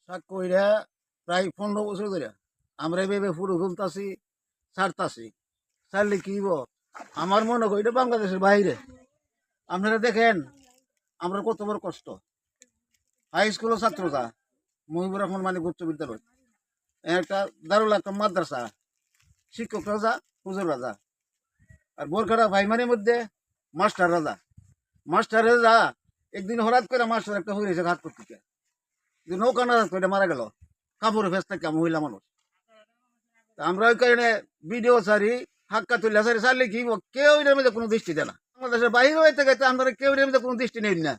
কইরা প্রায় 15 বছর ধরে আমরা এভাবে ফুটো তুলতাছি, ছাড়তাছি। ছাড়লে কি হইব? আমার মনে হয় এটা বাংলাদেশের বাইরে। আপনারা দেখেন আমরা কত বড় কষ্ট। হাই স্কুলের ছাত্রতা, মহিবুর রহমান মানিক উচ্চ বিদ্যালয়, একটা দারুল একটা মাদ্রাসা, শিক্ষক রাজা, হুজুর রাজা। আর বোরখাটা ভাইমানের মধ্যে মাস্টার রাজা। মাস্টার রাজা একদিন হঠাৎ করে মাস্টার একটা হয়ে গেছে ঘাত করতে, নৌকা না এটা মারা গেল কাপড় ফেস থাকে মহিলা মানুষ। তা আমরা ওই কারণে ভিডিও সারি হাক্কা তুলে সারি সারলে কি হইব? কেউ এটার মধ্যে কোনো দৃষ্টি দেয় না। বাংলাদেশের বাইরে হয়ে থাকে আমরা কেউ এটার মধ্যে কোনো দৃষ্টি নেই না।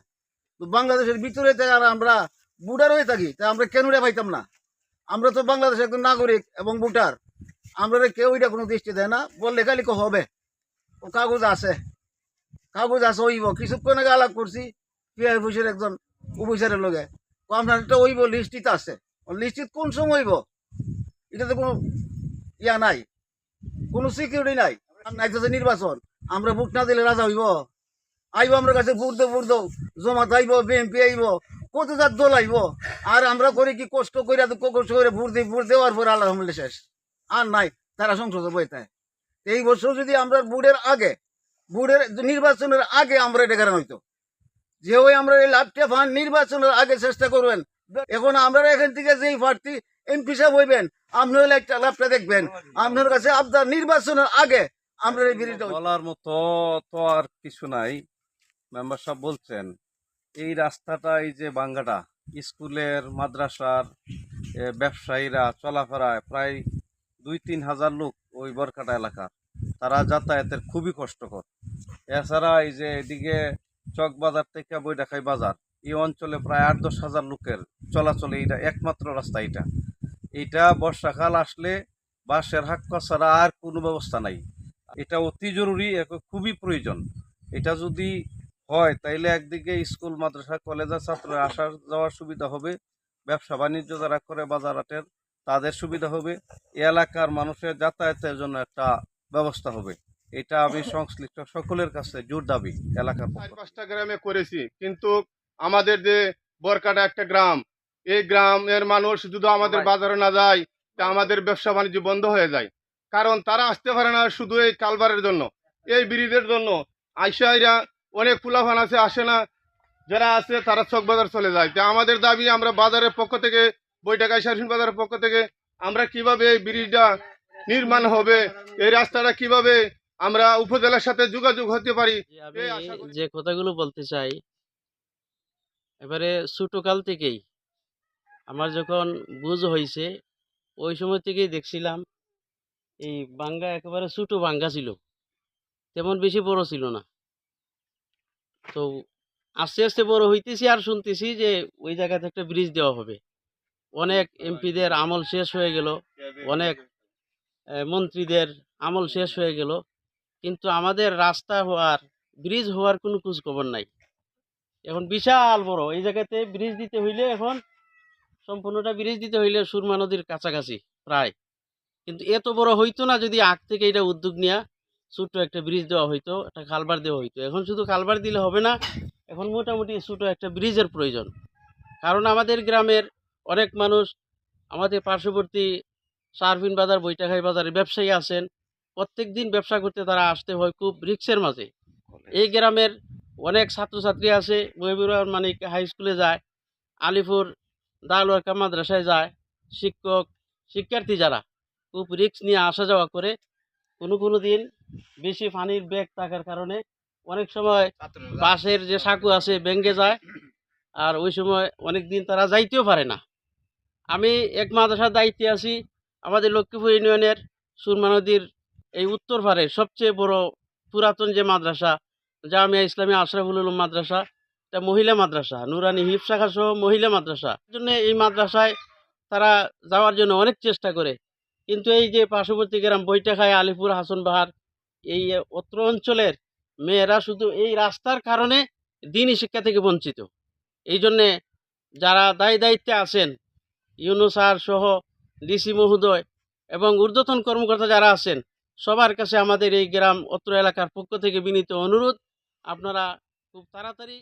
তো বাংলাদেশের ভিতরে থেকে আর আমরা বুটার হয়ে থাকি, তা আমরা কেন এটা পাইতাম না? আমরা তো বাংলাদেশের একজন নাগরিক এবং বুটার, আমরা কেউ এটা কোনো দৃষ্টি দেয় না। বললে খালি হবে ও কাগজ আছে, কাগজ আছে ওইব। কিছুক্ষণ আগে আলাপ করছি পিআই অফিসের একজন অফিসারের লগে, আপনার একটা ওইব লিস্টিতে আছে। লিস্টিত কোন সময় হইব? এটাতে কোনো ইয়া নাই, কোনো সিকিউরিটি নাই। নাইতেছে নির্বাচন, আমরা ভোট না দিলে রাজা হইব? আইব আমরা কাছে ভোট দেব জমাত আইব, বিএনপি আইব, কত জাত দল আইব। আর আমরা করি কি কষ্ট করে কষ্ট করে ভোট দেওয়ার পর আল্লাহ রহমলে শেষ। আর নাই, তারা সংসদে বইতে। এই বছর যদি আমরা ভোটের নির্বাচনের আগে আমরা এটা কারণ হইতো যে ওই আমরা এই লাভটা ফান্ড নির্বাচনের আগে চেষ্টা করবেন। এখন আমরা এখান থেকে যেই প্রার্থী এমপি সাহেব হইবেন, আপনি হলে একটা লাভটা দেখবেন। আপনার কাছে আপনার নির্বাচনের আগে আমরা এই বিরোধিতা বলার মতো তো আর কিছু নাই। মেম্বার সাহেব বলছেন এই রাস্তাটা, এই যে বাঙ্গাটা স্কুলের মাদ্রাসার ব্যবসায়ীরা চলাফেরায় প্রায় 2-3 হাজার লোক ওই বরকাটা এলাকার, তারা যাতায়াতের খুবই কষ্টকর। এছাড়া এই যে এদিকে চকবাজার থেকে বৈডাকাই বাজার, এই অঞ্চলে প্রায় 8-10 হাজার লোকের চলাচলে এটা একমাত্র রাস্তা। এইটা বর্ষাকাল আসলে বাসের হাক্কা ছাড়া আর কোনো ব্যবস্থা নাই। এটা অতি জরুরি, খুবই প্রয়োজন। এটা যদি হয় তাইলে একদিকে স্কুল মাদ্রাসা কলেজের ছাত্ররা আসা যাওয়ার সুবিধা হবে, ব্যবসা বাণিজ্য যারা করে বাজার হাটের তাদের সুবিধা হবে, এলাকার মানুষের যাতায়াতের জন্য একটা ব্যবস্থা হবে। এটা আমি সংশ্লিষ্ট সকলের কাছে জোর দাবি। এলাকার 4-5টা গ্রামে করেছি, কিন্তু আমাদের যে বরকাটা একটা গ্রাম, এই গ্রামের মানুষ যদি আমাদের বাজারে না যায় তা আমাদের ব্যবসা বাণিজ্য বন্ধ হয়ে যায়। কারণ তারা আসতে পারে না শুধু এই কালবারের জন্য, এই ব্রিজের জন্য। আইসাইরা অনেক ফুলাফান আছে, আসে না, যারা আছে তারা চকবাজার চলে যায়। তা আমাদের দাবি, আমরা বাজারের পক্ষ থেকে, বৈটাকাই শাসন বাজারের পক্ষ থেকে আমরা কিভাবে এই ব্রিজটা নির্মাণ হবে, এই রাস্তাটা কিভাবে আমরা উপজেলার সাথে যোগাযোগ হতে পারি। আমি যে কথাগুলো বলতে চাই, এবারে ছোটকাল থেকেই আমার যখন বুঝ হয়েছে ওই সময় থেকেই দেখছিলাম এই বাঙ্গা একেবারে ছোট বাঙ্গা ছিল, তেমন বেশি বড় ছিল না। তো আস্তে আস্তে বড় হইতেছি আর শুনতেছি যে ওই জায়গাতে একটা ব্রিজ দেওয়া হবে। অনেক এমপিদের আমল শেষ হয়ে গেল, অনেক মন্ত্রীদের আমল শেষ হয়ে গেল, কিন্তু আমাদের রাস্তা হওয়ার, ব্রিজ হওয়ার কোনো খোঁজ খবর নাই। এখন বিশাল বড় এই জায়গাতে ব্রিজ দিতে হইলে, এখন সম্পূর্ণটা ব্রিজ দিতে হইলে সুরমা নদীর কাছাকাছি প্রায়। কিন্তু এত বড় হইতো না যদি আগ থেকে এটা উদ্যোগ নেওয়া ছোট্ট একটা ব্রিজ দেওয়া হইতো, একটা কালভার দেওয়া হইতো। এখন শুধু কালভার দিলে হবে না, এখন মোটামুটি ছোট একটা ব্রিজের প্রয়োজন। কারণ আমাদের গ্রামের অনেক মানুষ, আমাদের পার্শ্ববর্তী সারফিন বাজার, বৈটাখাই বাজারে ব্যবসায়ী আছেন, প্রত্যেক দিন ব্যবসা করতে তারা আসতে হয় খুব রিক্সের মাঝে। এই গ্রামের অনেক ছাত্রছাত্রী আছে, মহিবুর রহমান মানিক হাই স্কুলে যায়, আলিপুর দারুল মাদ্রাসায় যায়, শিক্ষার্থী যারা খুব রিক্স নিয়ে আসা যাওয়া করে। কোনো দিন বেশি পানির বেগ থাকার কারণে অনেক সময় বাসের যে সাঁকো আছে ভেঙে যায়, আর ওই সময় অনেক দিন তারা যাইতেও পারে না। আমি এক মাদ্রাসার দায়িত্বে আছি, আমাদের লক্ষ্মীপুর ইউনিয়নের সুরমা নদীর এই উত্তর পারে সবচেয়ে বড় পুরাতন যে মাদ্রাসা, জামিয়া ইসলামী আশরাফুল উলুম মাদ্রাসা, এটা মহিলা মাদ্রাসা, নুরানি হিফ শাখা সহ মহিলা মাদ্রাসা। জন্য এই মাদ্রাসায় তারা যাওয়ার জন্য অনেক চেষ্টা করে, কিন্তু এই যে পার্শ্ববর্তী গ্রাম বৈটাখাই, আলিপুর, হাসনবাহার, এই অত্র অঞ্চলের মেয়েরা শুধু এই রাস্তার কারণে দিনই শিক্ষা থেকে বঞ্চিত। এই জন্যে যারা দায়িত্বে আছেন, ইউনূস স্যার সহ ডিসি মহোদয় এবং ঊর্ধ্বতন কর্মকর্তা যারা আছেন, সবার কাছে আমাদের এই গ্রাম অত্র এলাকার পক্ষ থেকে বিনীত অনুরোধ, আপনারা খুব তাড়াতাড়ি